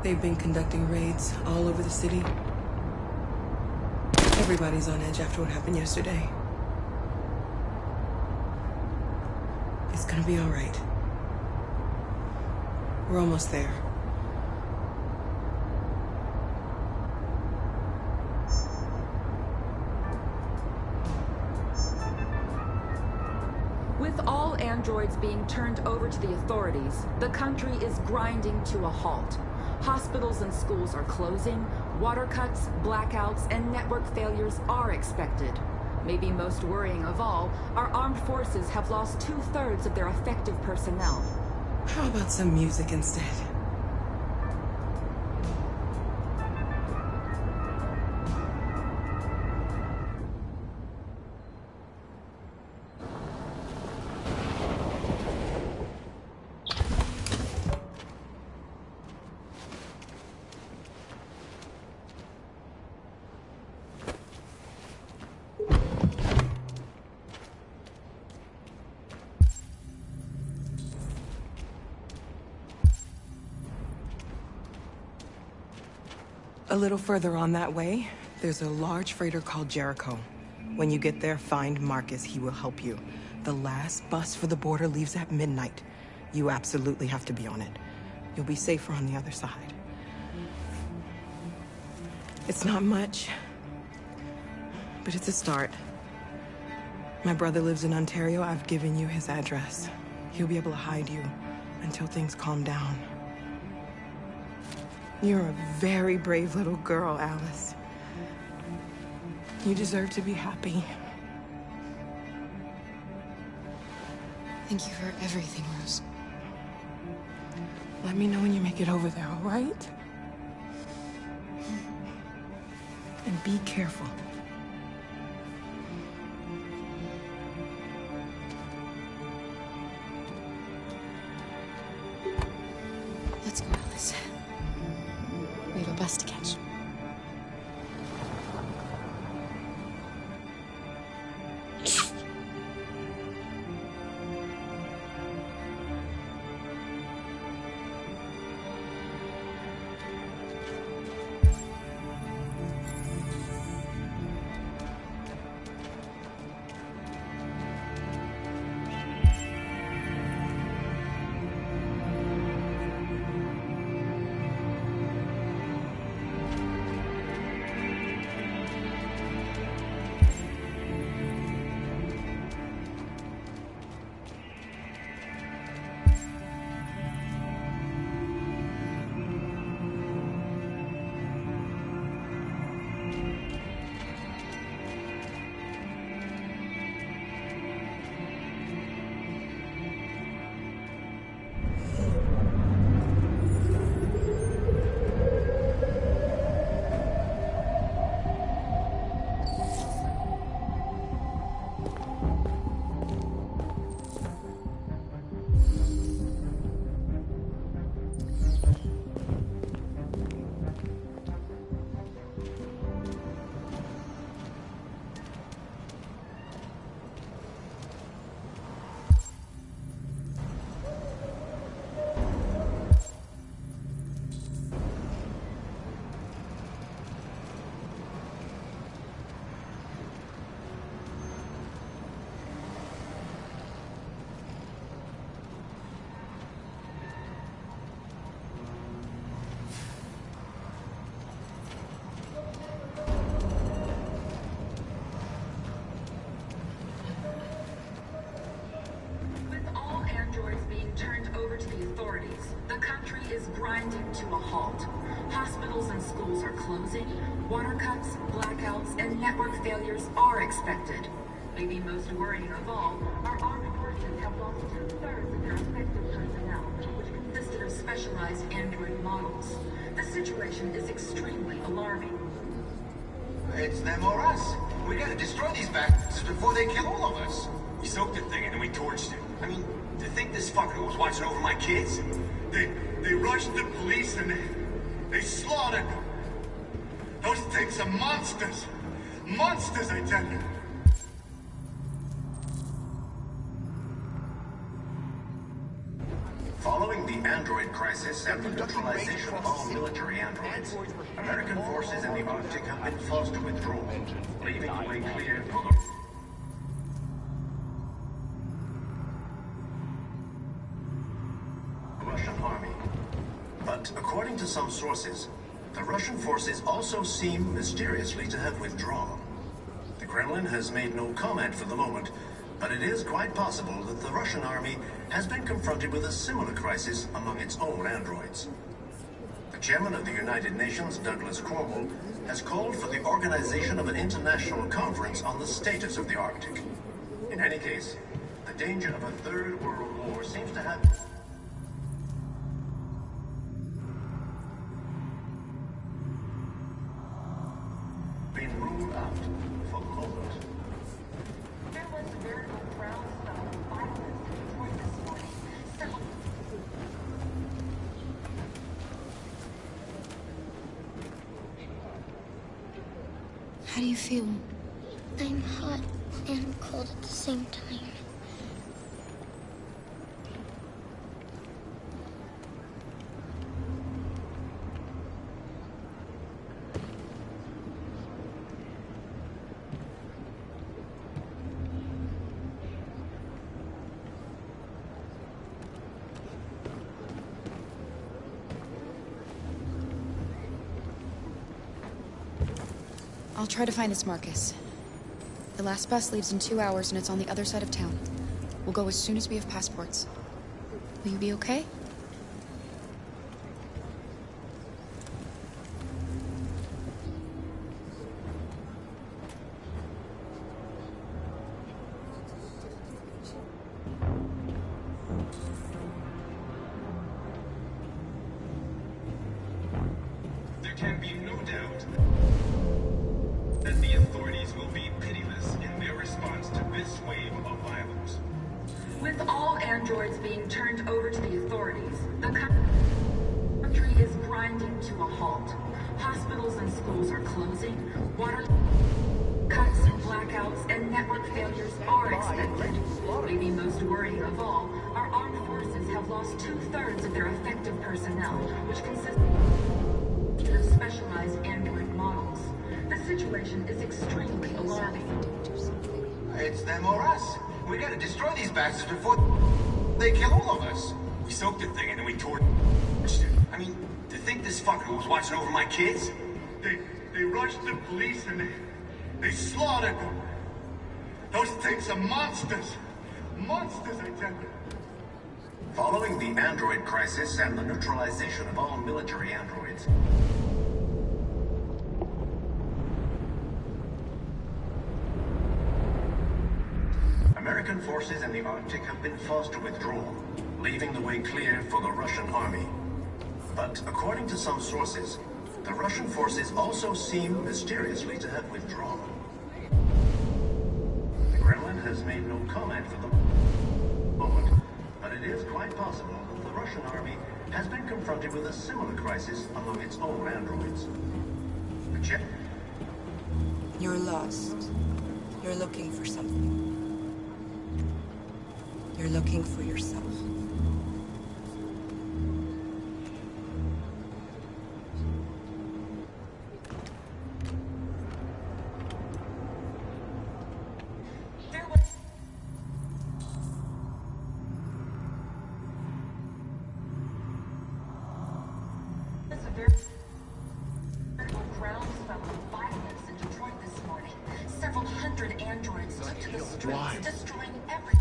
They've been conducting raids all over the city. Everybody's on edge after what happened yesterday. It's gonna be all right. We're almost there. With all androids being turned over to the authorities, the country is grinding to a halt. Hospitals and schools are closing, water cuts, blackouts, and network failures are expected. Maybe most worrying of all, our armed forces have lost 2/3 of their effective personnel. How about some music instead? A little further on that way, there's a large freighter called Jericho. When you get there, find Marcus. He will help you. The last bus for the border leaves at midnight. You absolutely have to be on it. You'll be safer on the other side. It's not much, but it's a start. My brother lives in Ontario. I've given you his address. He'll be able to hide you until things calm down. You're a very brave little girl, Alice. You deserve to be happy. Thank you for everything, Rose. Let me know when you make it over there, all right? And be careful. Let's go, Alice. We have a bus to catch. Grinding to a halt. Hospitals and schools are closing, water cuts, blackouts, and network failures are expected. Maybe most worrying of all, our armed forces have lost 2/3 of their effective personnel, which consisted of specialized android models. The situation is extremely alarming. It's them or us. We gotta destroy these bastards before they kill all of us. We soaked the thing and then we torched it. I mean, to think this fucker was watching over my kids? They rushed the police and they slaughtered them. Those things are monsters. Monsters, I tell you. Following the android crisis and the neutralization of all military androids, American forces in the Arctic have been forced to withdraw, leaving the way clear for the Russian army. But according to some sources, the Russian forces also seem mysteriously to have withdrawn. The Kremlin has made no comment for the moment, but it is quite possible that the Russian army has been confronted with a similar crisis among its own androids. The chairman of the United Nations, Douglas Cornwall, has called for the organization of an international conference on the status of the Arctic. In any case, the danger of a third world war seems to have been ruled out for the moment. There was a veritable groundswell of violence in Detroit this morning. Several How do you feel? I'm hot and cold at the same time. I'll try to find this Marcus. The last bus leaves in 2 hours and it's on the other side of town. We'll go as soon as we have passports. Will you be okay? There can be no doubt that the authorities will be pitiless in their response to this wave of violence. With all androids being turned over to the authorities, the country is grinding to a halt. Hospitals and schools are closing, water cuts, blackouts, and network failures are expected. Maybe most worrying of all, our armed forces have lost 2/3 of their effective personnel, which consists of specialized android models. The situation is extremely alarming. It's them or us. We gotta destroy these bastards before they kill all of us. We soaked the thing and then we torched it. I mean, to think this fucker was watching over my kids? They rushed the police and they slaughtered them. Those things are monsters. Monsters, I tell you. Following the android crisis and the neutralization of all military androids, American forces in the Arctic have been forced to withdraw, leaving the way clear for the Russian army. But according to some sources, the Russian forces also seem mysteriously to have withdrawn. The Kremlin has made no comment for the moment, but it is quite possible that the Russian army has been confronted with a similar crisis among its own androids. You're lost. You're looking for something. You're looking for yourself. There was a veritable groundswell of violence in Detroit this morning. Several hundred androids took to the streets, destroying everything.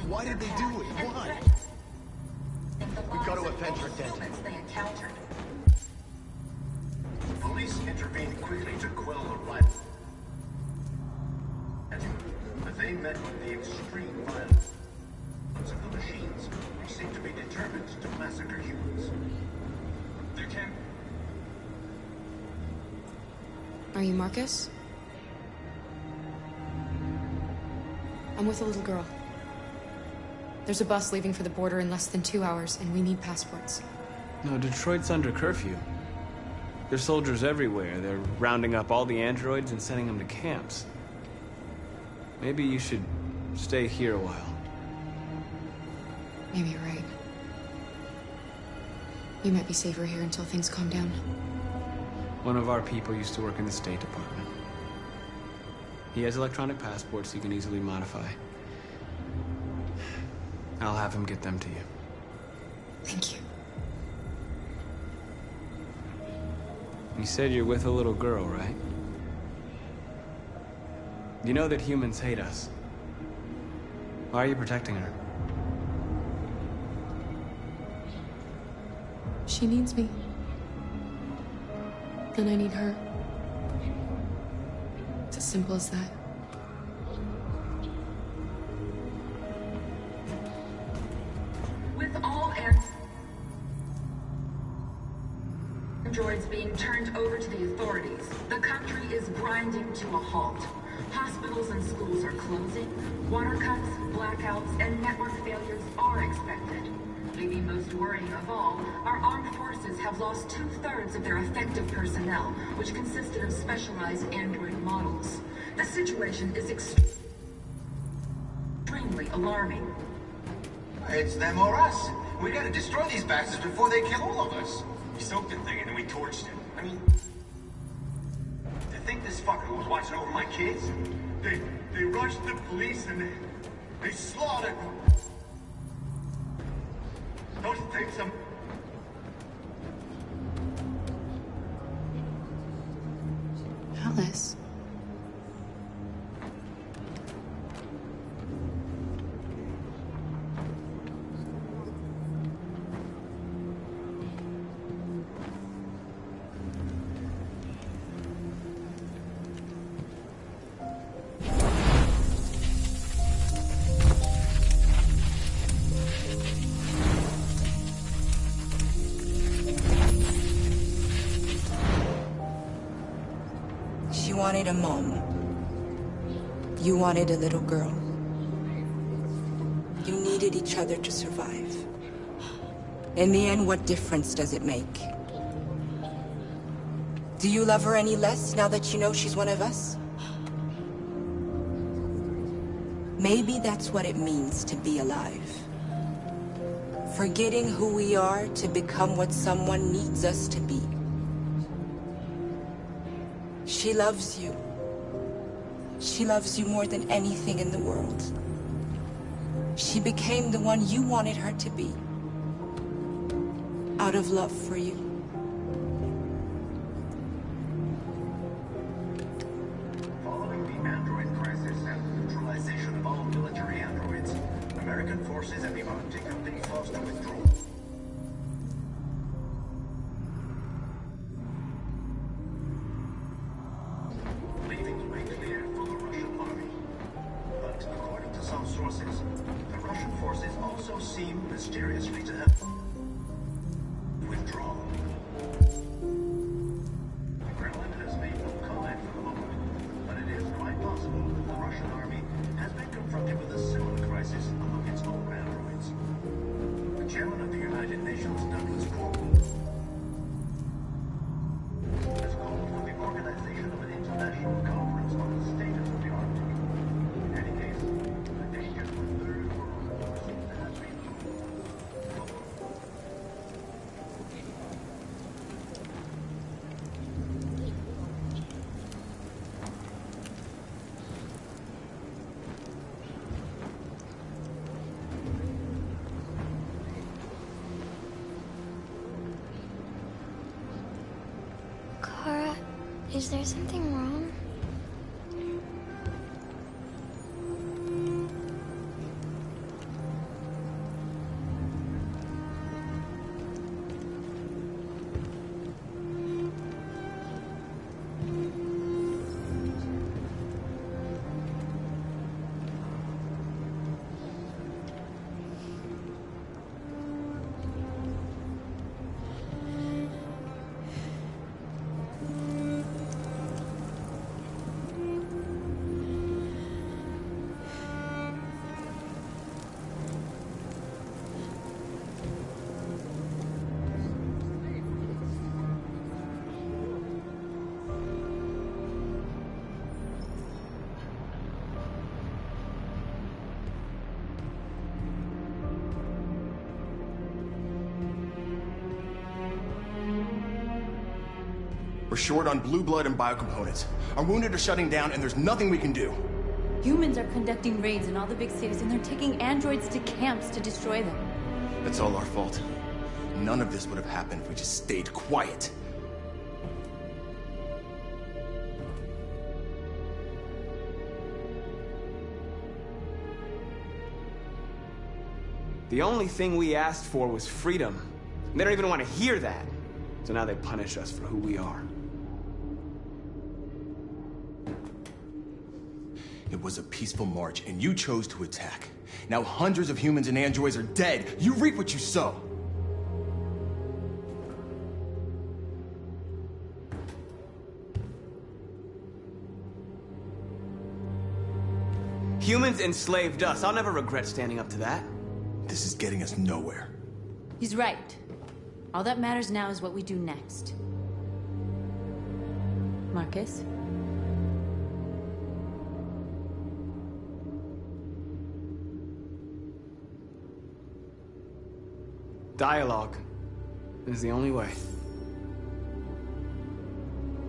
Why did they do it? Why? We've got to avenge our dead. They encountered. Police intervened quickly to quell the riot, but they met with the extreme violence of the machines, which seem to be determined to massacre humans. There can Are you Marcus? I'm with a little girl. There's a bus leaving for the border in less than 2 hours, and we need passports. No, Detroit's under curfew. There's soldiers everywhere. They're rounding up all the androids and sending them to camps. Maybe you should stay here a while. Maybe you're right. We might be safer here until things calm down. One of our people used to work in the State Department. He has electronic passports he can easily modify. I'll have him get them to you. Thank you. You said you're with a little girl, right? You know that humans hate us. Why are you protecting her? She needs me. And I need her. It's as simple as that. With all androids being turned over to the authorities, the country is grinding to a halt. Hospitals and schools are closing. Water cuts, blackouts, and network failures are expected. Maybe most worrying of all, our armed forces have lost 2/3 of their effective personnel, which consisted of specialized android models. The situation is extremely alarming. It's them or us. We gotta destroy these bastards before they kill all of us. We soaked the thing and then we torched it. I mean, to think this fucker was watching over my kids? They rushed the police and they slaughtered them. Those things are... Alice. She wanted a mom. You wanted a little girl. You needed each other to survive. In the end, what difference does it make? Do you love her any less now that you know she's one of us? Maybe that's what it means to be alive. Forgetting who we are to become what someone needs us to be. She loves you. She loves you more than anything in the world. She became the one you wanted her to be. Out of love for you. Following the android crisis and the neutralization of all military androids, American forces and the Arctic have been forced to withdraw. Leaving the way clear for the Russian army. But according to some sources, the Russian forces also seem mysteriously to have withdrawn. The Kremlin has made no comment for the moment, but it is quite possible that the Russian army has been confronted with a similar crisis among its own androids. The chairman of the United Nations, Douglas Cornwall, has called for the organization of an international conference on the status of the Arctic. In any case, the danger to the third world seems to have been Kara, is there something wrong? We're short on blue blood and biocomponents. Our wounded are shutting down, and there's nothing we can do. Humans are conducting raids in all the big cities, and they're taking androids to camps to destroy them. That's all our fault. None of this would have happened if we just stayed quiet. The only thing we asked for was freedom. They don't even want to hear that. So now they punish us for who we are. It was a peaceful march, and you chose to attack. Now hundreds of humans and androids are dead. You reap what you sow. Humans enslaved us. I'll never regret standing up to that. This is getting us nowhere. He's right. All that matters now is what we do next. Marcus? Dialogue is the only way.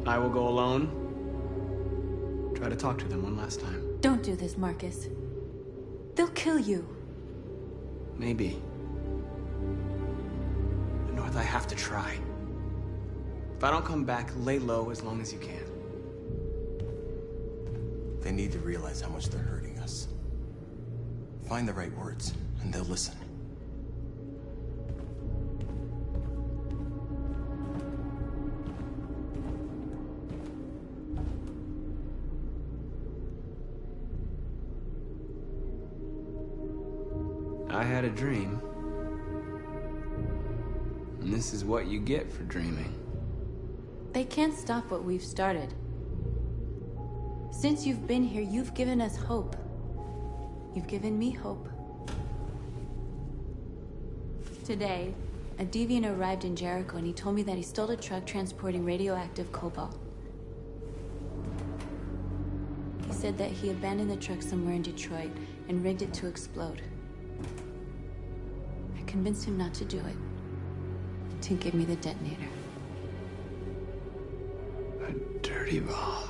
I will go alone. Try to talk to them one last time. Don't do this, Marcus. They'll kill you. Maybe. But North, I have to try. If I don't come back, lay low as long as you can. They need to realize how much they're hurting us. Find the right words, and they'll listen. I had a dream. And this is what you get for dreaming. They can't stop what we've started. Since you've been here, you've given us hope. You've given me hope. Today, a deviant arrived in Jericho and he told me that he stole a truck transporting radioactive cobalt. He said that he abandoned the truck somewhere in Detroit and rigged it to explode. I convinced him not to do it, to give me the detonator. A dirty ball.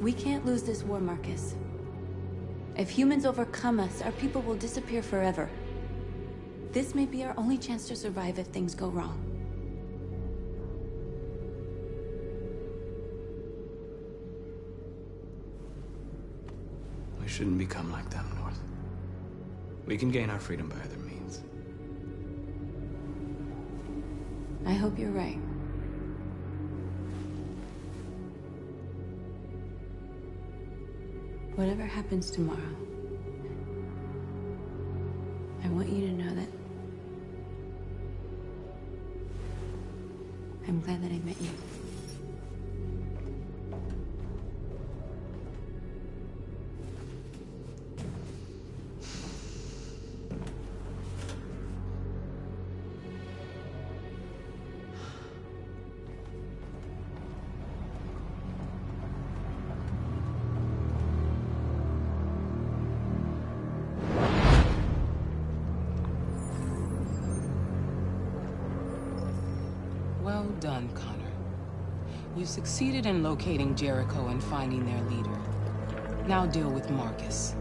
We can't lose this war, Marcus. If humans overcome us, our people will disappear forever. This may be our only chance to survive if things go wrong. We shouldn't become like them, North. We can gain our freedom by other means. I hope you're right. Whatever happens tomorrow, I want you to know that I'm glad that I met you. Well done, Connor. You succeeded in locating Jericho and finding their leader. Now deal with Marcus.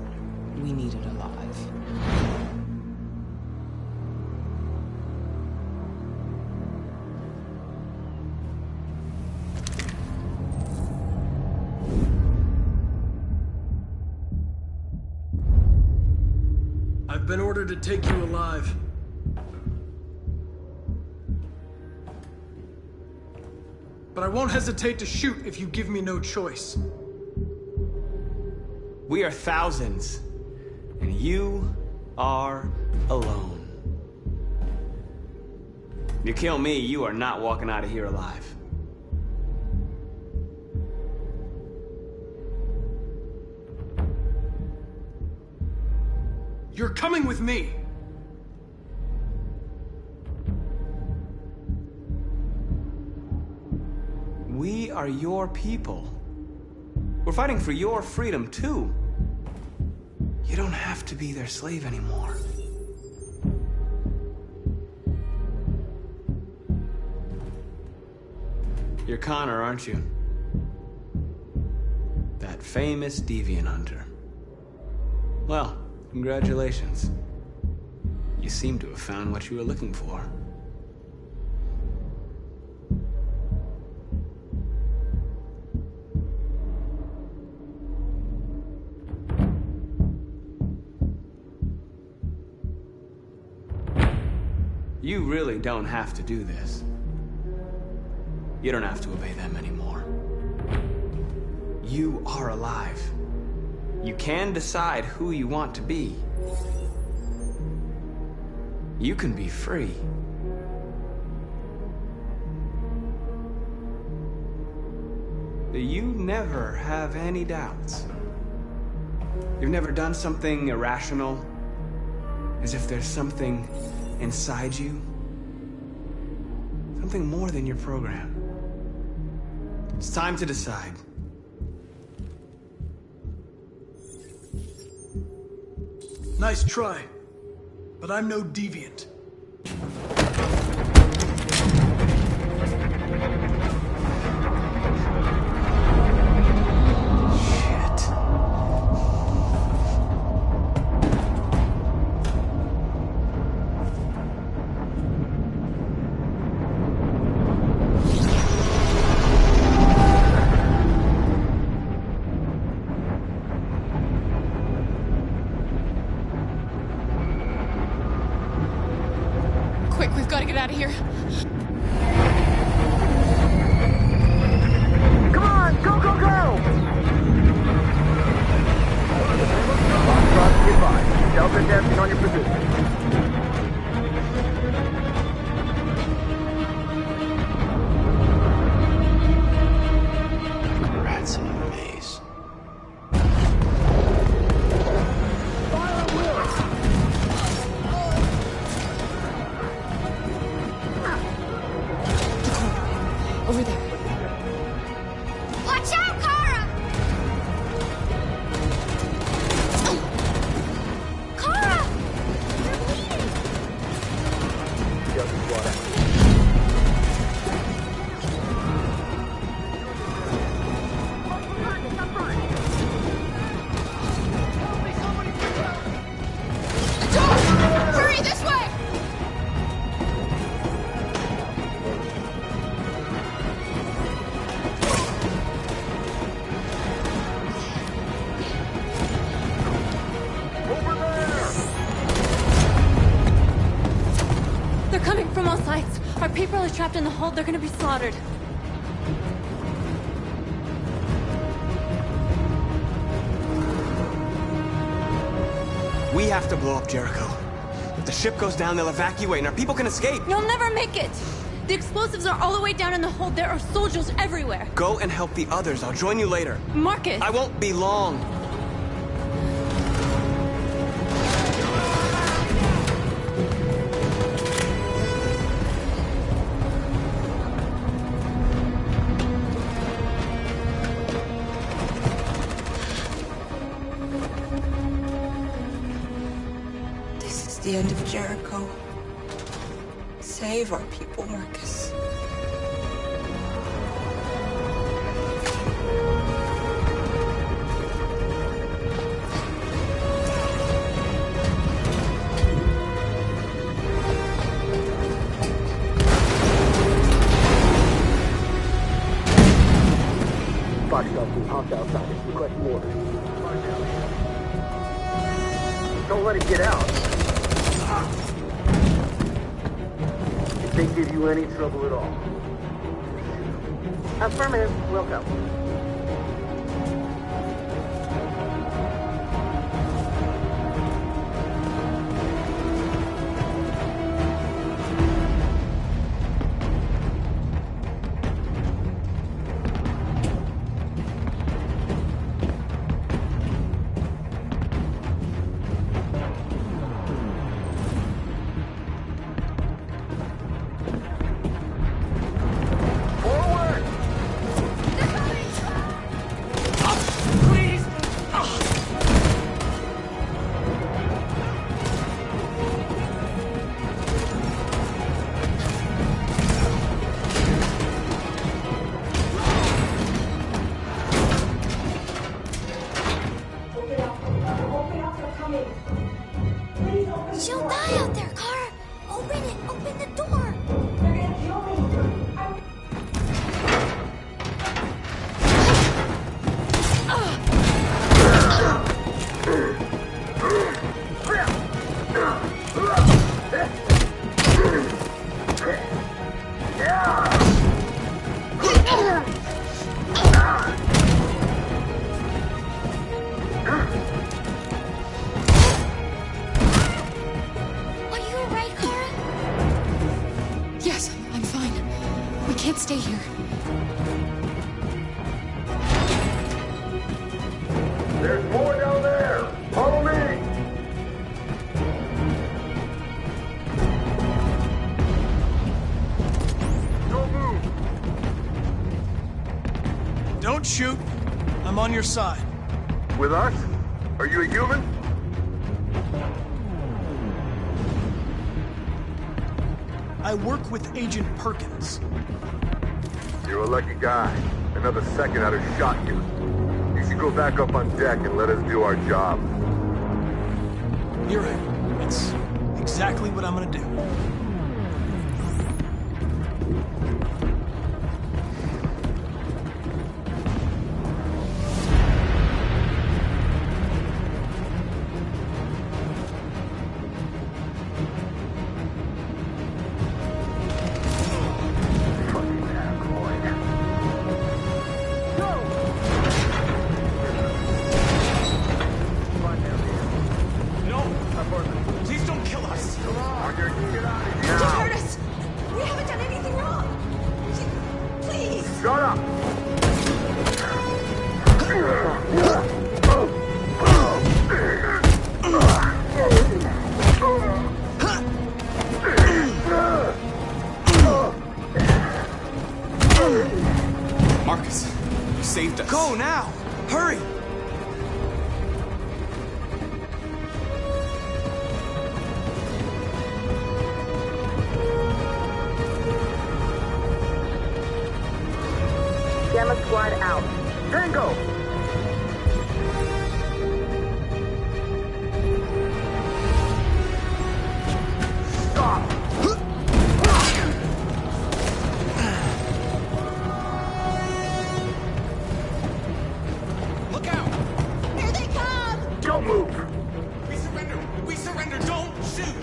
We need it alive. I've been ordered to take you alive. But I won't hesitate to shoot if you give me no choice. We are thousands, and you are alone. You kill me, you are not walking out of here alive. You're coming with me! We are your people. We're fighting for your freedom, too. You don't have to be their slave anymore. You're Connor, aren't you? That famous deviant hunter. Well, congratulations. You seem to have found what you were looking for. You really don't have to do this. You don't have to obey them anymore. You are alive. You can decide who you want to be. You can be free. You never have any doubts. You've never done something irrational, as if there's something inside you. Something more than your program. It's time to decide. Nice try, but I'm no deviant. Quick, we've got to get out of here. Come on, go, go, go! Foxtrot, goodbye. Delta testing on your position. Rats in a maze. Over there. Watch out, Kara! Kara! You're bleeding! Delta squad out. Hurry, this way! They're coming from all sides. Our people are trapped in the hold. They're gonna be slaughtered. We have to blow up Jericho. If the ship goes down, they'll evacuate and our people can escape. You'll never make it! The explosives are all the way down in the hold. There are soldiers everywhere. Go and help the others. I'll join you later. Marcus! I won't be long. This is the end of Jericho. Save our people, Marcus. Foxtrot team, hostile outside. Request orders. Don't let it get out. If they give you any trouble at all. Affirmative. Welcome. They're coming! She'll die out there, Kara! Open it! Open the door! They're gonna kill me! Are you alright, Kara? Yes, I'm fine. We can't stay here. There's more down there! Follow me! Don't move! Don't shoot. I'm on your side. With us? Are you a human? I work with Agent Perkins. You're a lucky guy. Another second I'd have shot you. You should go back up on deck and let us do our job. You're right. It's exactly what I'm gonna do. No! Please don't kill us! Just hurt us! We haven't done anything wrong! Please! Shut up! Marcus, you saved us. Go now! Hurry! Gamma Squad out. Tango! Stop! Look out! Here they come! Don't move! We surrender! We surrender! Don't shoot!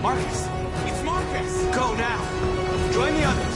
Marcus! It's Marcus! Go now! Join the others!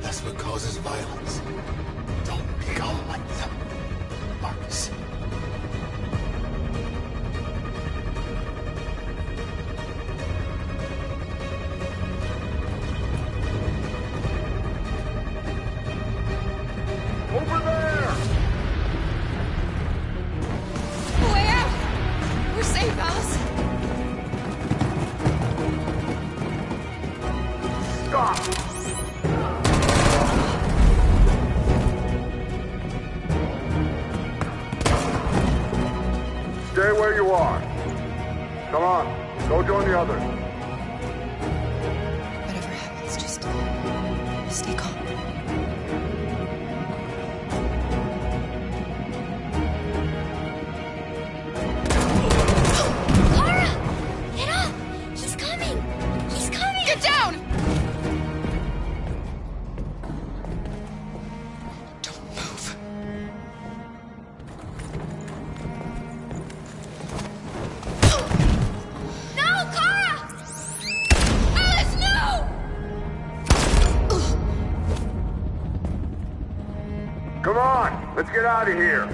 That's what causes violence. Don't become like them, Marcus. Over there! Where? We're safe, Alice. Stop! Stay where you are. Come on, go join the others. Whatever happens, just stay calm. Kara! Get up! He's coming! He's coming! Get down! Don't move. No, Kara! Let's get out of here.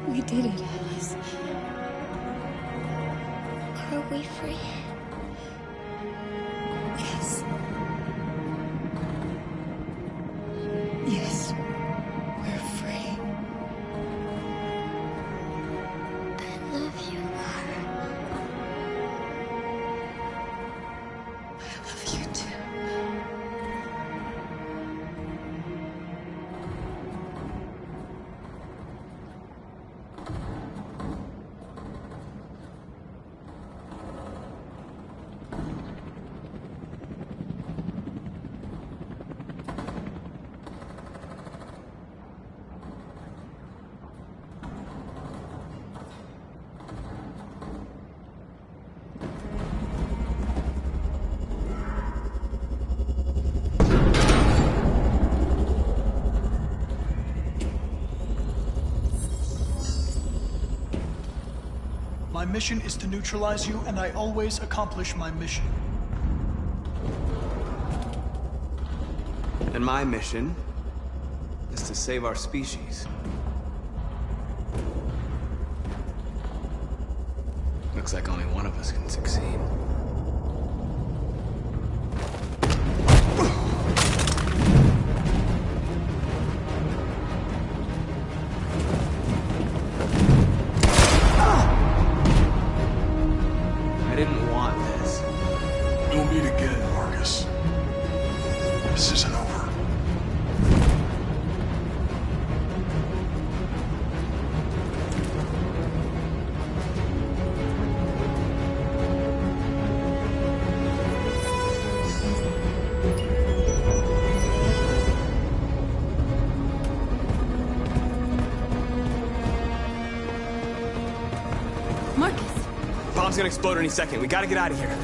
We did it, Alice. Are we free? Yes. Yes, we're free. I love you, Lara. I love you too. My mission is to neutralize you, and I always accomplish my mission. And my mission is to save our species. Looks like only one of us can succeed. I didn't want this. We'll meet again, Marcus. This isn't over. Marcus! Bomb's gonna explode any second. We gotta get out of here.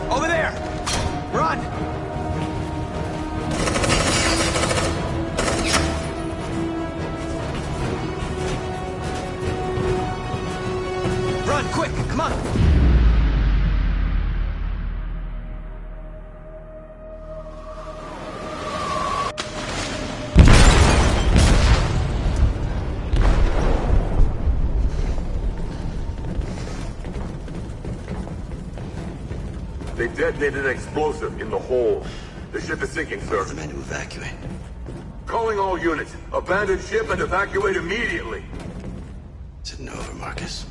Over there! Run! Run, quick! Come on! They detonated an explosive in the hold. The ship is sinking, sir. The men to evacuate. Calling all units. Abandon ship and evacuate immediately. Is it over, Marcus?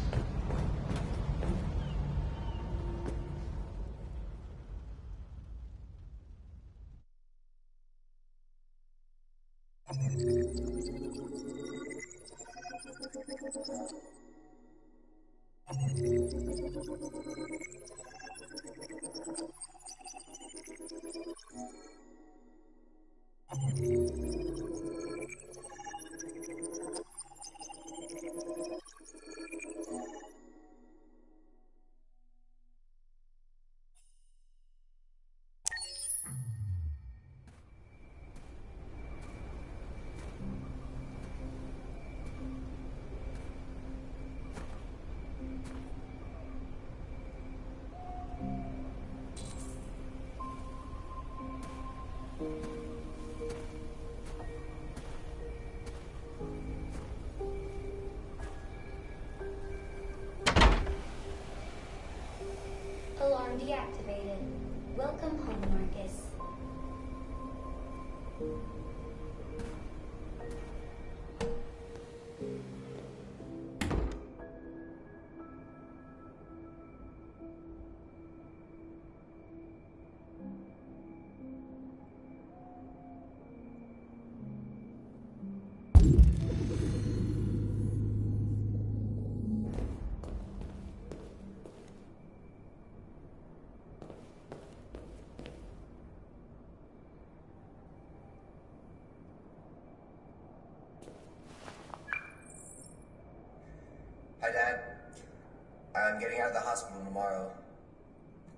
I'm getting out of the hospital tomorrow.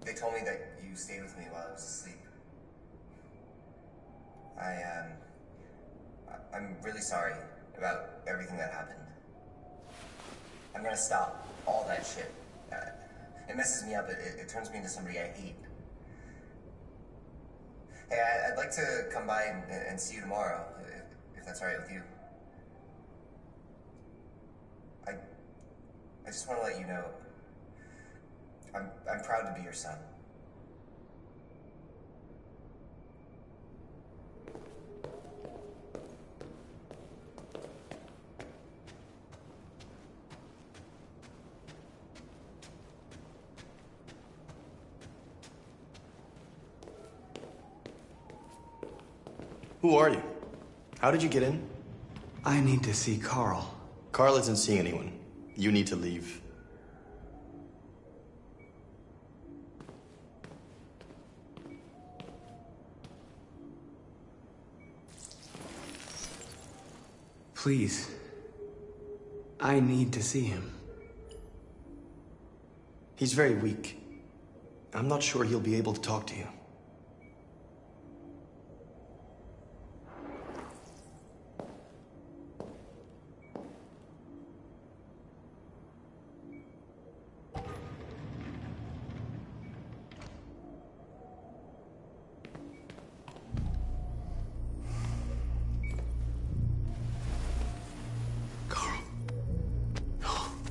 They told me that you stayed with me while I was asleep. I'm really sorry about everything that happened. I'm gonna stop all that shit. It messes me up. It turns me into somebody I hate. Hey, I'd like to come by and see you tomorrow, if that's all right with you. I just want to let you know, I'm proud to be your son. Who are you? How did you get in? I need to see Carl. Carl isn't seeing anyone. You need to leave. Please. I need to see him. He's very weak. I'm not sure he'll be able to talk to you.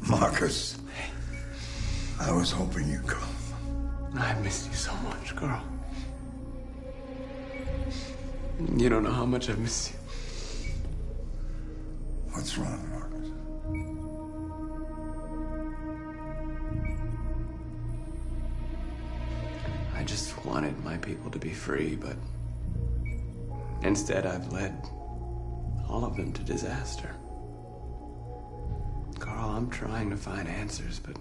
Marcus, I was hoping you'd come. I missed you so much, Carl. You don't know how much I've missed you. What's wrong, Marcus? I just wanted my people to be free, but instead I've led all of them to disaster. Carl, I'm trying to find answers, but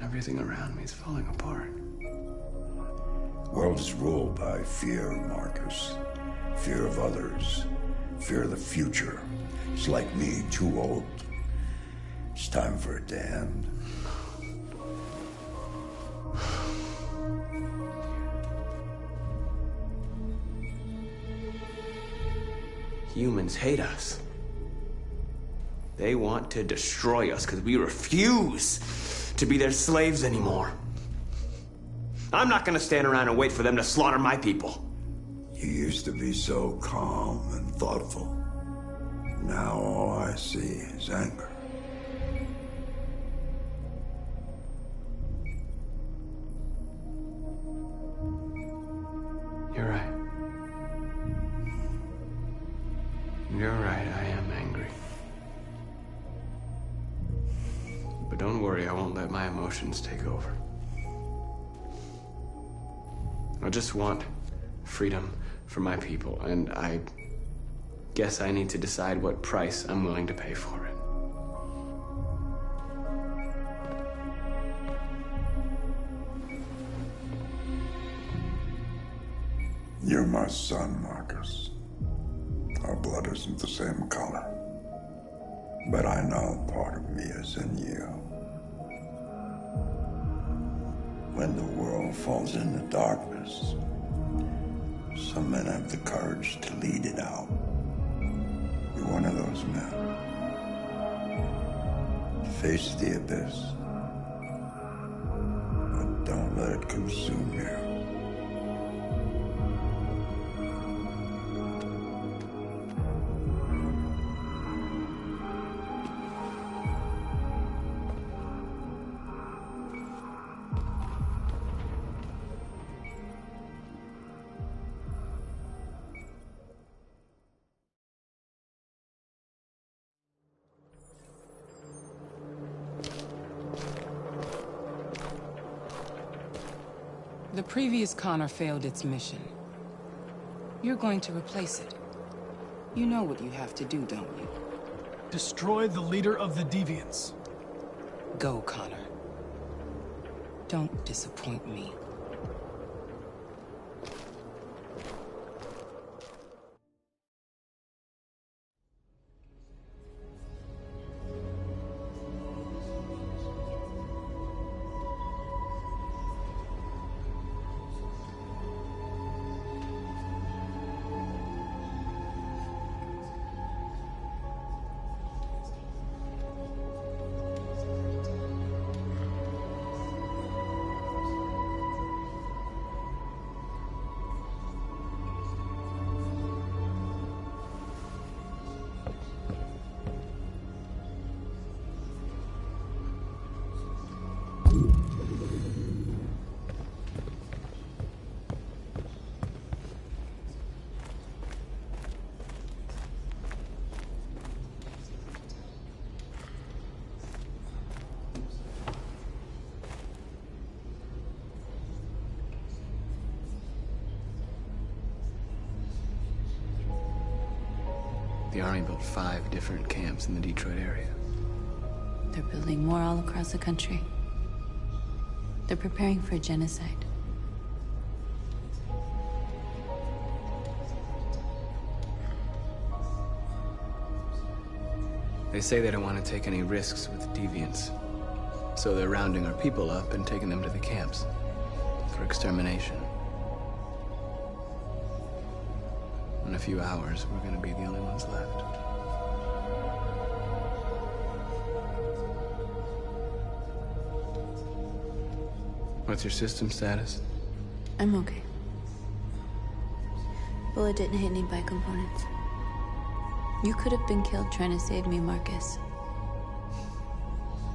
everything around me is falling apart. The world is ruled by fear, Marcus. Fear of others. Fear of the future. It's like me, too old. It's time for it to end. Humans hate us. They want to destroy us because we refuse to be their slaves anymore. I'm not gonna stand around and wait for them to slaughter my people. You used to be so calm and thoughtful. Now all I see is anger. You're right. You're right, I am angry. But don't worry, I won't let my emotions take over. I just want freedom for my people, and I guess I need to decide what price I'm willing to pay for it. You're my son, Marcus. Our blood isn't the same color. But I know part of me is in you. When the world falls into darkness, some men have the courage to lead it out. You're one of those men. Face the abyss, but don't let it consume you. The previous Connor failed its mission. You're going to replace it. You know what you have to do, don't you? Destroy the leader of the Deviants. Go, Connor. Don't disappoint me. The Army built 5 different camps in the Detroit area. They're building more all across the country. They're preparing for genocide. They say they don't want to take any risks with deviants. So they're rounding our people up and taking them to the camps for extermination. In a few hours, we're gonna be the only ones left. What's your system status? I'm okay. Bullet didn't hit any bicomponents. You could have been killed trying to save me, Marcus.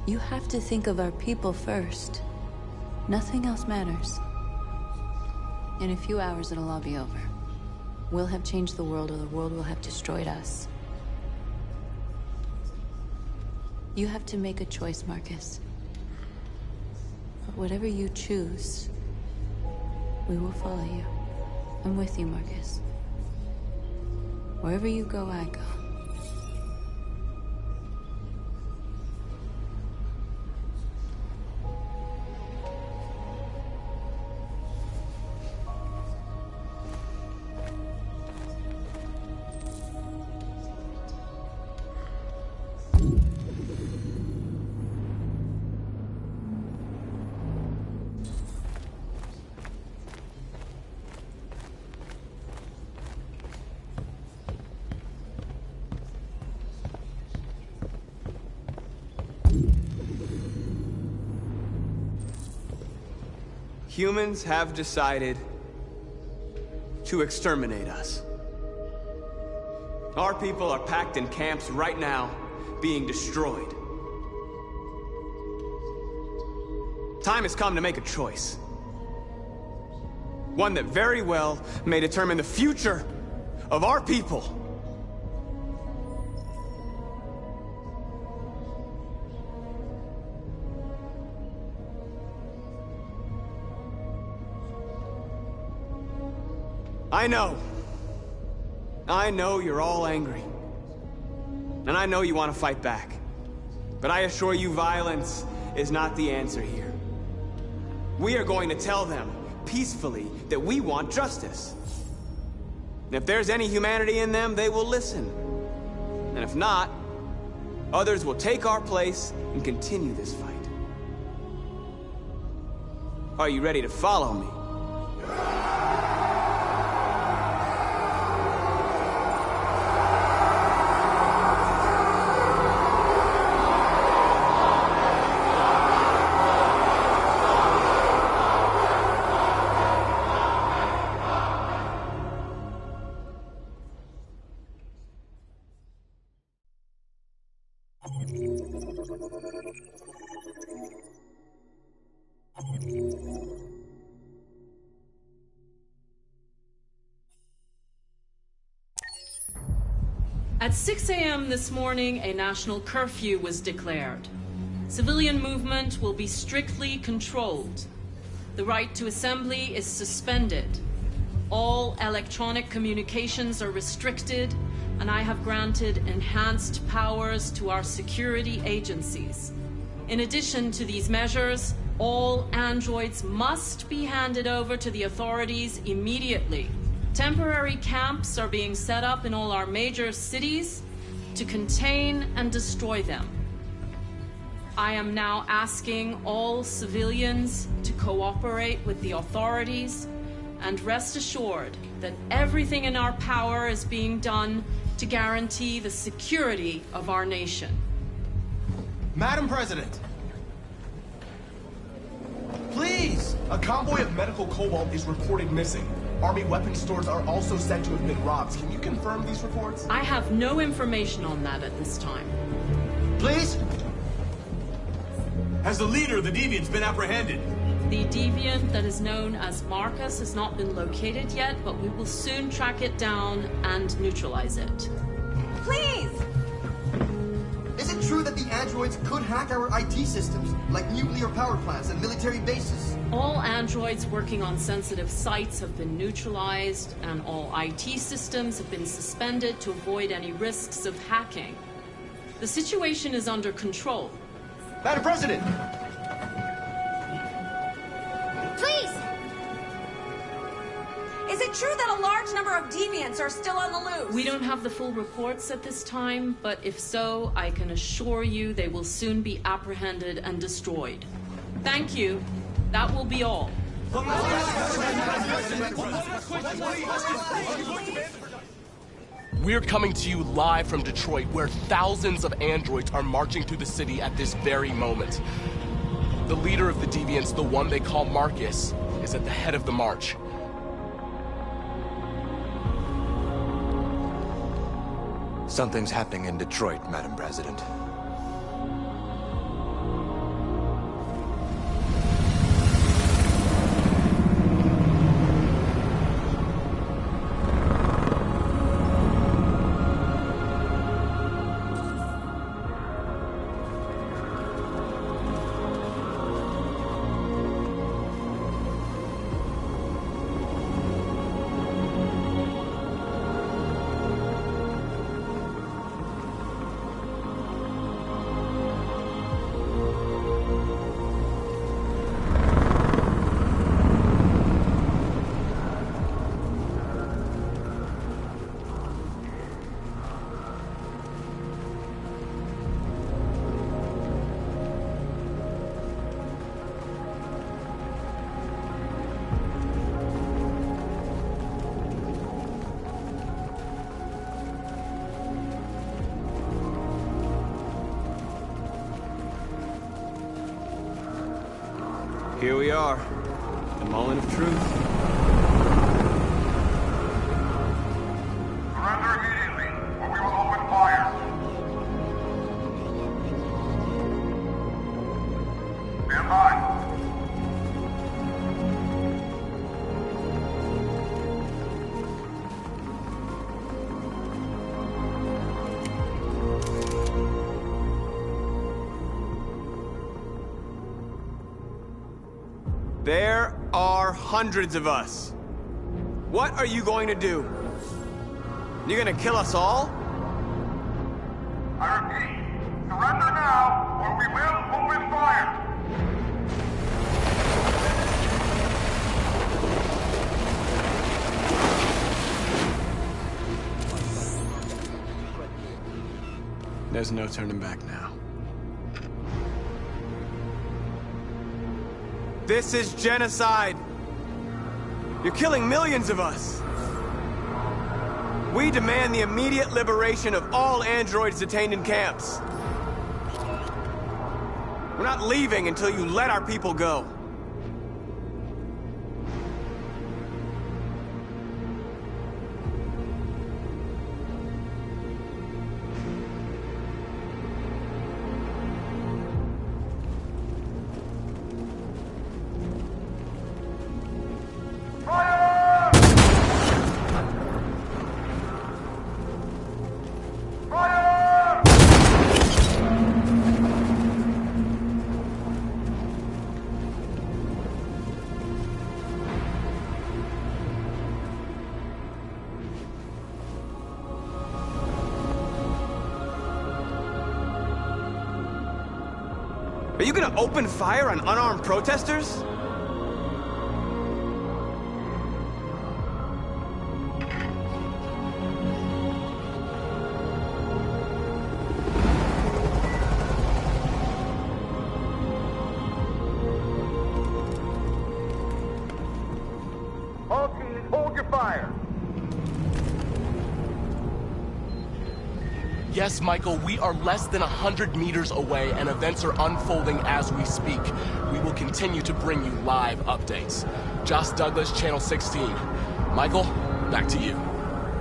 You have to think of our people first. Nothing else matters. In a few hours, it'll all be over. We'll have changed the world, or the world will have destroyed us. You have to make a choice, Marcus. But whatever you choose, we will follow you. I'm with you, Marcus. Wherever you go, I go. Humans have decided to exterminate us. Our people are packed in camps right now, being destroyed. Time has come to make a choice. One that very well may determine the future of our people. I know you're all angry. And I know you want to fight back. But I assure you, violence is not the answer here. We are going to tell them, peacefully, that we want justice. And if there's any humanity in them, they will listen. And if not, others will take our place and continue this fight. Are you ready to follow me? At 6 a.m. this morning, a national curfew was declared. Civilian movement will be strictly controlled. The right to assembly is suspended. All electronic communications are restricted, and I have granted enhanced powers to our security agencies. In addition to these measures, all androids must be handed over to the authorities immediately. Temporary camps are being set up in all our major cities to contain and destroy them. I am now asking all civilians to cooperate with the authorities and rest assured that everything in our power is being done to guarantee the security of our nation. Madam President! Please! A convoy of medical cobalt is reported missing. Army weapons stores are also said to have been robbed. Can you confirm these reports? I have no information on that at this time. Please? Has the leader of the Deviants been apprehended? The Deviant that is known as Marcus has not been located yet, but we will soon track it down and neutralize it. Please! Is it true that the androids could hack our IT systems, like nuclear power plants and military bases? All androids working on sensitive sites have been neutralized, and all IT systems have been suspended to avoid any risks of hacking. The situation is under control. Madam President! Please! Is it true that a large number of deviants are still on the loose? We don't have the full reports at this time, but if so, I can assure you they will soon be apprehended and destroyed. Thank you. That will be all. We're coming to you live from Detroit, where thousands of androids are marching through the city at this very moment. The leader of the Deviants, the one they call Marcus, is at the head of the march. Something's happening in Detroit, Madam President. Here we are, the moment of truth. Surrender immediately, or we will open fire. Stand by. There are hundreds of us. What are you going to do? You're gonna kill us all? I repeat, surrender now, or we will open fire. There's no turning back now. This is genocide. You're killing millions of us. We demand the immediate liberation of all androids detained in camps. We're not leaving until you let our people go. Are you gonna open fire on unarmed protesters? All teams, hold your fire. Yes, Michael, we are less than 100 meters away, and events are unfolding as we speak. We will continue to bring you live updates. Josh Douglas, Channel 16. Michael, back to you.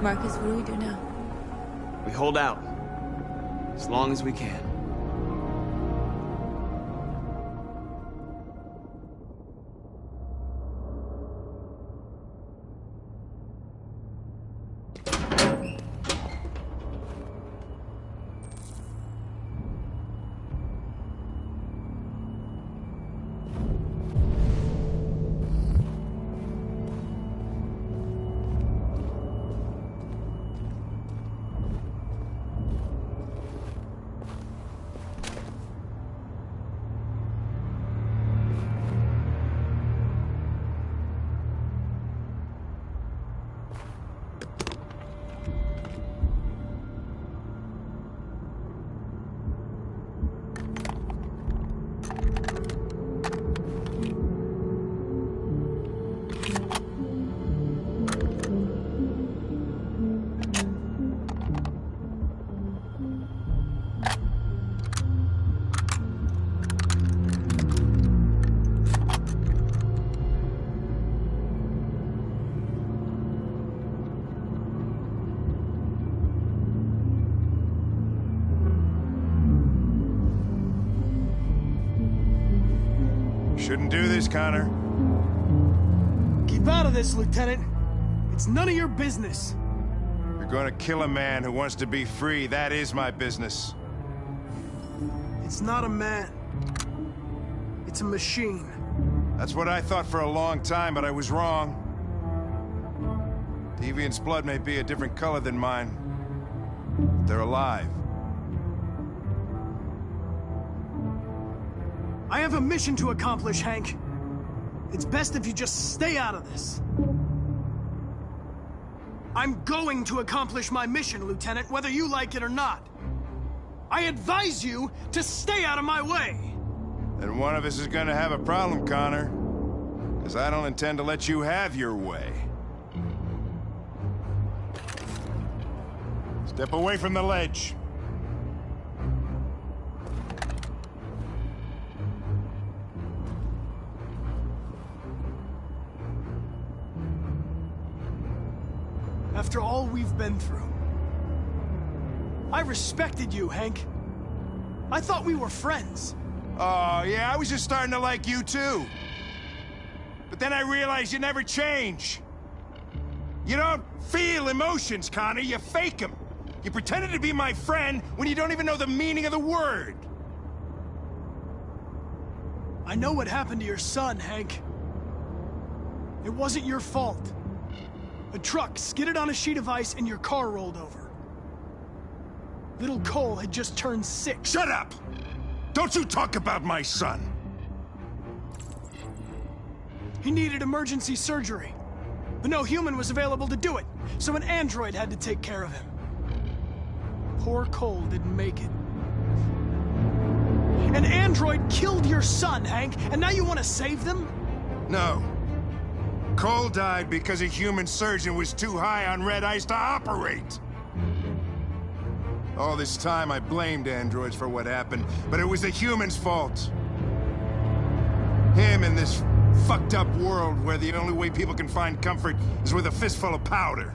Marcus, what do we do now? We hold out. As long as we can. Shouldn't do this, Connor. Keep out of this, Lieutenant. It's none of your business. You're gonna kill a man who wants to be free. That is my business. It's not a man. It's a machine. That's what I thought for a long time, but I was wrong. Deviant's blood may be a different color than mine. But they're alive. I have a mission to accomplish, Hank. It's best if you just stay out of this. I'm going to accomplish my mission, Lieutenant, whether you like it or not. I advise you to stay out of my way. Then one of us is gonna have a problem, Connor. Because I don't intend to let you have your way. Step away from the ledge. After all we've been through, I respected you, Hank. I thought we were friends. Oh, yeah, I was just starting to like you, too. But then I realized you never change. You don't feel emotions, Connor. You fake them. You pretended to be my friend when you don't even know the meaning of the word. I know what happened to your son, Hank. It wasn't your fault. A truck skidded on a sheet of ice and your car rolled over. Little Cole had just turned 6. Shut up! Don't you talk about my son! He needed emergency surgery, but no human was available to do it, so an android had to take care of him. Poor Cole didn't make it. An android killed your son, Hank, and now you want to save them? No. Cole died because a human surgeon was too high on red ice to operate. All this time I blamed androids for what happened, but it was the humans' fault. Him in this fucked up world where the only way people can find comfort is with a fistful of powder.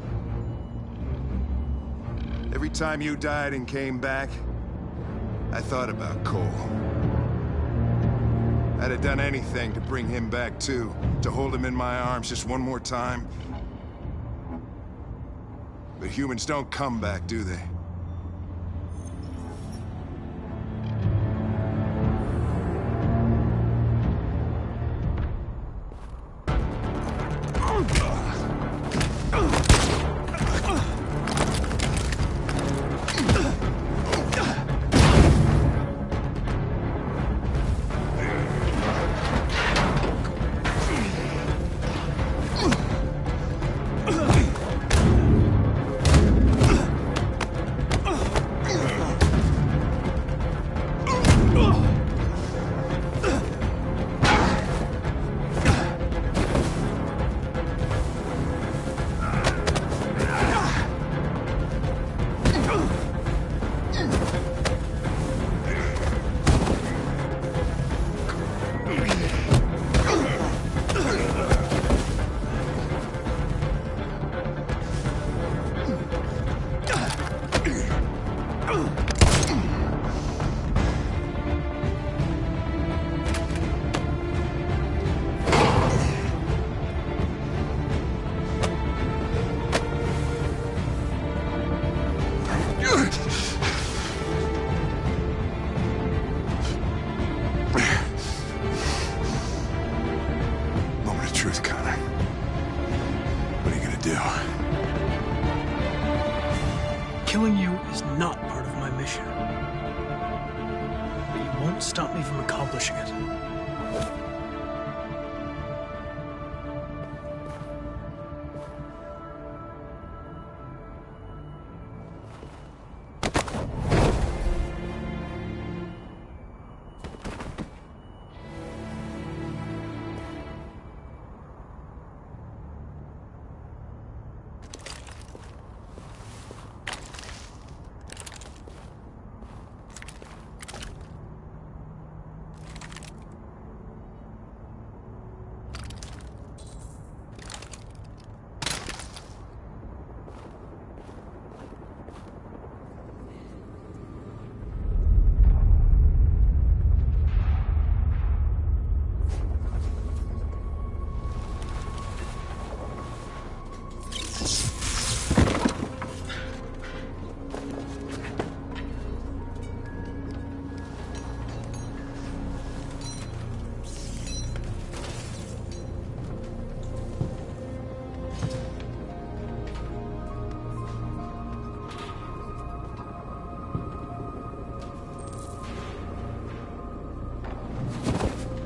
Every time you died and came back, I thought about Cole. I'd have done anything to bring him back too, to hold him in my arms just one more time. But humans don't come back, do they? Killing you is not part of my mission. But you won't stop me from accomplishing it.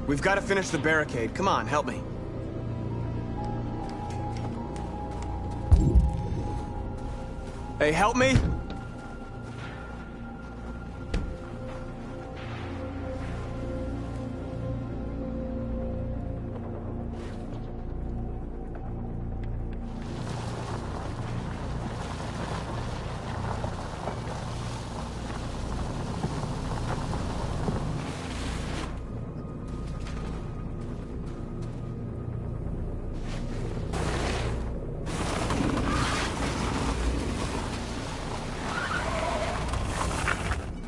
We've got to finish the barricade. Come on, help me. Hey, help me!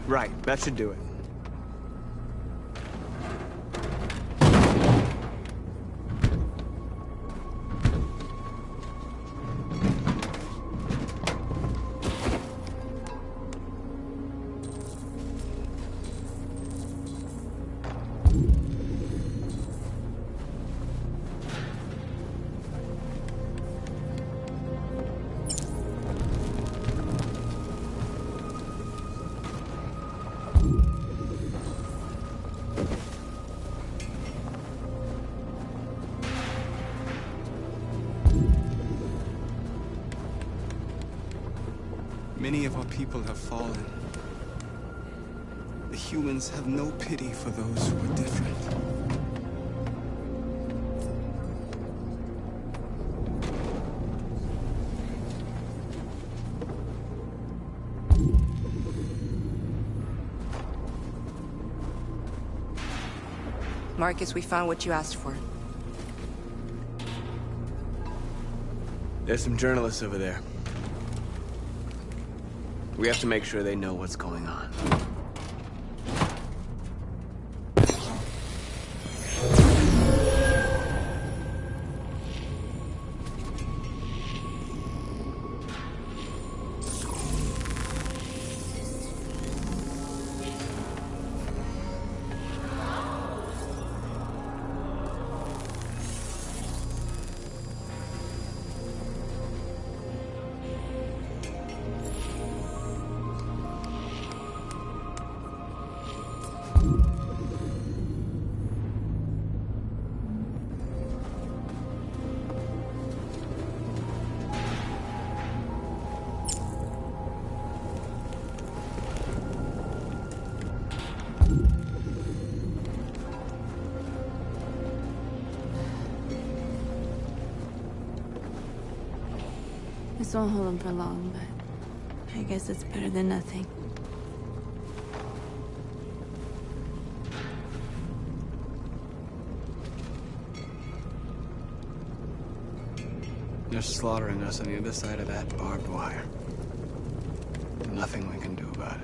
Right, that should do it. Many of our people have fallen. The humans have no pity for those who are different. Marcus, we found what you asked for. There's some journalists over there. We have to make sure they know what's going on. This won't hold him for long, but I guess it's better than nothing. They're slaughtering us on the other side of that barbed wire. Nothing we can do about it.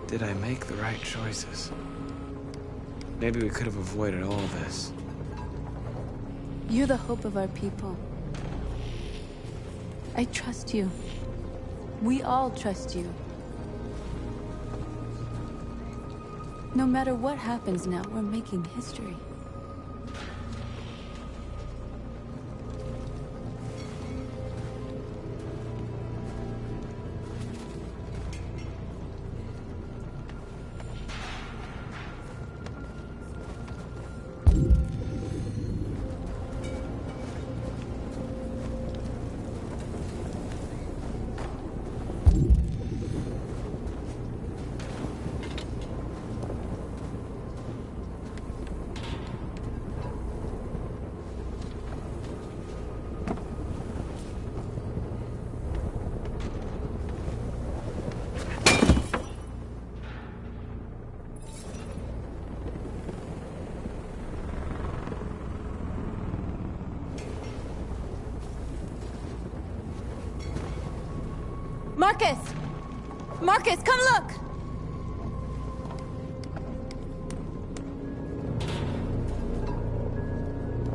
Did I make the right choices? Maybe we could have avoided all this. You're the hope of our people. I trust you. We all trust you. No matter what happens now, we're making history. Marcus! Marcus, come look!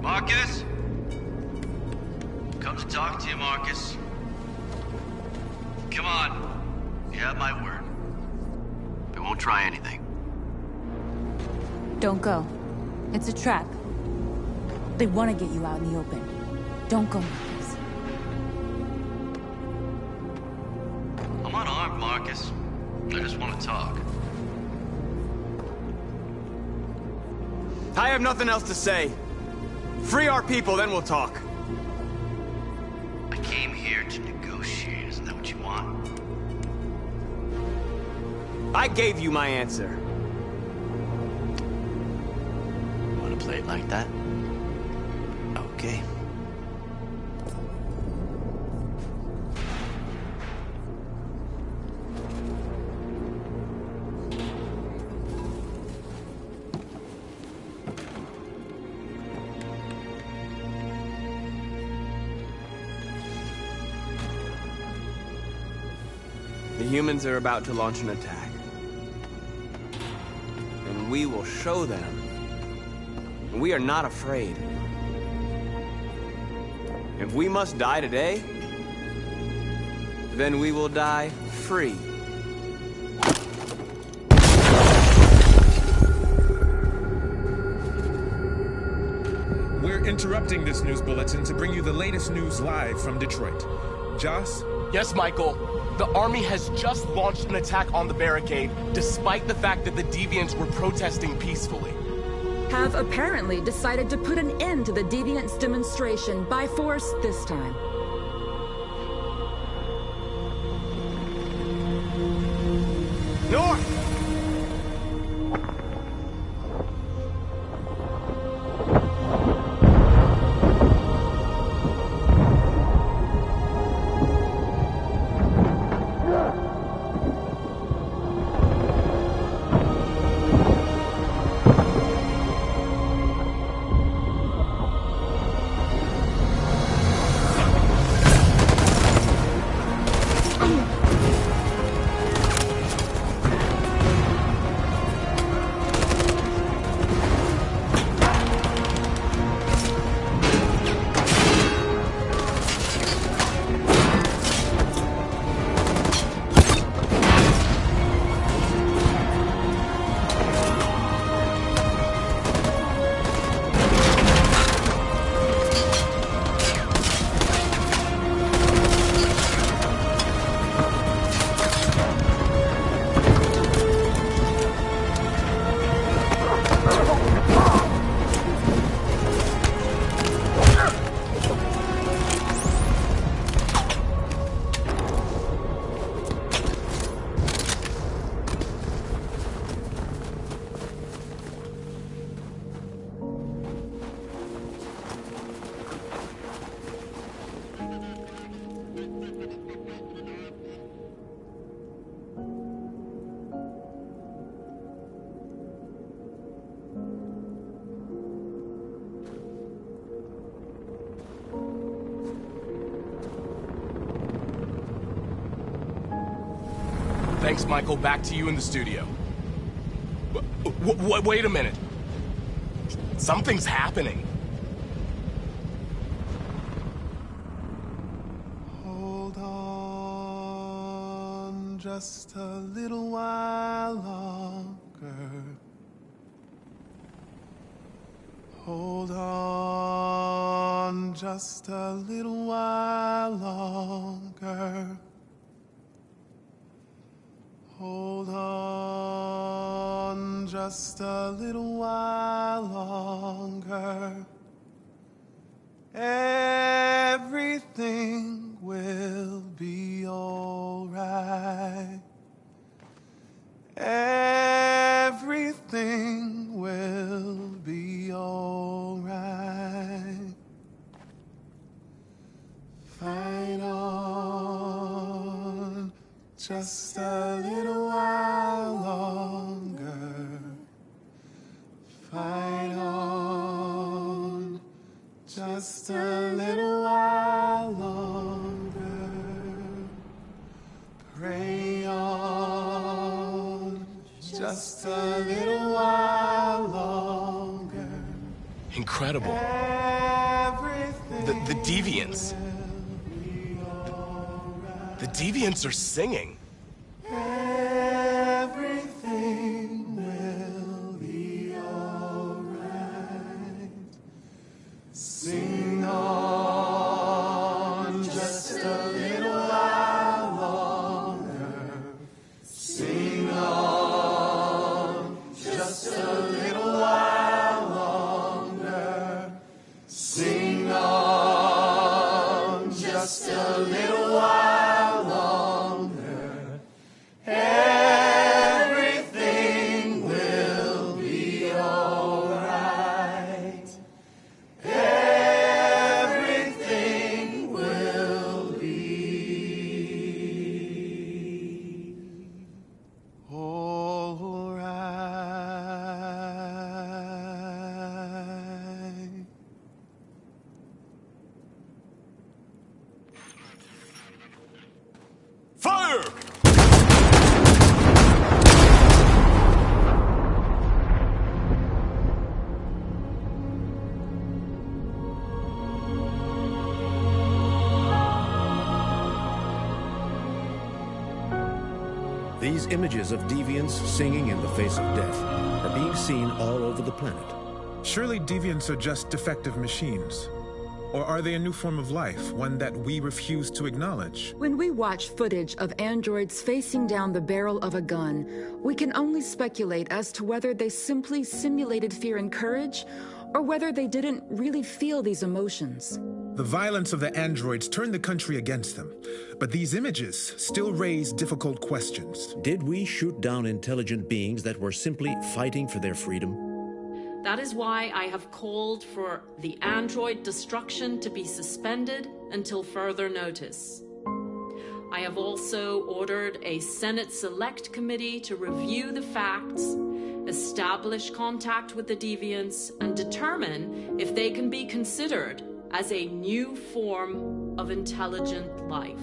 Marcus? Come to talk to you, Marcus. Come on. You have my word. I won't try anything. Don't go. It's a trap. They want to get you out in the open. Don't go, Marcus. I'm unarmed, Marcus. I just want to talk. I have nothing else to say. Free our people, then we'll talk. I came here to negotiate. Isn't that what you want? I gave you my answer. Want to play it like that? Okay. The humans are about to launch an attack. And we will show them. We are not afraid. If we must die today, then we will die free. We're interrupting this news bulletin to bring you the latest news live from Detroit. Joss? Yes, Michael. The army has just launched an attack on the barricade, despite the fact that the Deviants were protesting peacefully. Have apparently decided to put an end to the Deviants' demonstration by force this time. North! Thanks, Michael. Back to you in the studio. Wait a minute. Something's happening. Hold on just a little while longer. Hold on just a little while longer. Hold on just a little while longer. Everything will be alright. Everything will be alright. Fight on just a little while longer. Fight on just a little while longer. Pray on just a little while longer. Incredible. The Deviants. The Deviants are singing. Everything will be alright. These images of deviants singing in the face of death are being seen all over the planet. Surely deviants are just defective machines. Or are they a new form of life, one that we refuse to acknowledge? When we watch footage of androids facing down the barrel of a gun, we can only speculate as to whether they simply simulated fear and courage, or whether they didn't really feel these emotions. The violence of the androids turned the country against them, but these images still raise difficult questions. Did we shoot down intelligent beings that were simply fighting for their freedom? That is why I have called for the android destruction to be suspended until further notice. I have also ordered a Senate Select Committee to review the facts, establish contact with the deviants, and determine if they can be considered as a new form of intelligent life.